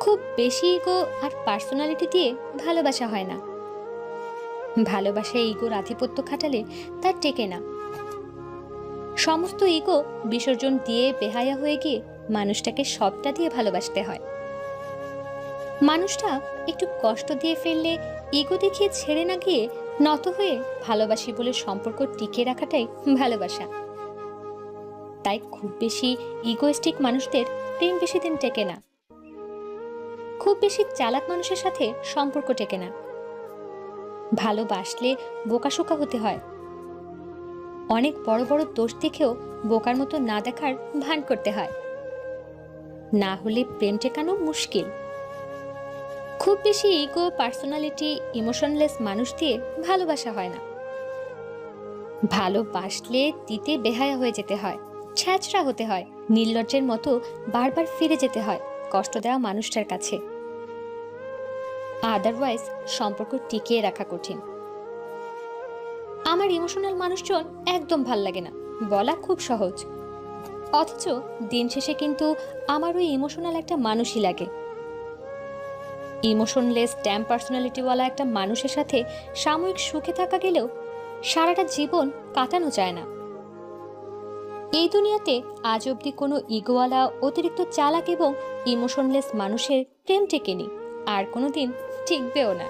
খুব বেশি ইগো আর পার্সোনালিটি দিয়ে ভালোবাসা হয় না। ভালোবাসায় ইগোর আধিপত্য খাটালে তার টেকে না। সমস্ত ইগো বিসর্জন দিয়ে বেহায়া হয়ে গিয়ে মানুষটাকে সবটা দিয়ে ভালোবাসতে হয়। মানুষটা একটু কষ্ট দিয়ে ফেললে ইগো দেখিয়ে ছেড়ে না গিয়ে নত হয়ে ভালোবাসি বলে সম্পর্ক টিকিয়ে রাখাটাই ভালোবাসা। তাই খুব বেশি ইগোয়েস্টিক মানুষদের প্রেম বেশি দিন টেকে না। খুব বেশি চালাক মানুষের সাথে সম্পর্ক টেকে না। ভালোবাসলে বোকাশোকা হতে হয়। অনেক বড় বড় দোষ দেখেও বোকার মতো না দেখার ভান করতে হয়, না হলে প্রেম টেকানো মুশকিল। খুব বেশি ইগো, পার্সোনালিটি, ইমোশনলেস মানুষ দিয়ে ভালোবাসা হয় না। ভালোবাসলে দিতে বেহায়া হয়ে যেতে হয়, ছ্যাচড়া হতে হয়, নির্লজ্জের মতো বারবার ফিরে যেতে হয় কষ্ট দেওয়া মানুষটার কাছে। আদারওয়াইজ সম্পর্ক টিকিয়ে রাখা কঠিন। আমার ইমোশনাল মানুষজন একদম ভাল লাগে না বলা খুব সহজ, অথচ দিন শেষে কিন্তু আমার ওই ইমোশনাল একটা মানুষই লাগে। ইমোশনলেস ড্যাম পার্সোনালিটিওয়ালা একটা মানুষের সাথে সাময়িক সুখে থাকা গেলেও সারাটা জীবন কাটানো যায় না। এই দুনিয়াতে আজ অব্দি কোনো ইগোওয়ালা, অতিরিক্ত চালাক এবং ইমোশনলেস মানুষের প্রেম টেকেনি, আর কোনোদিন টিকবেও না।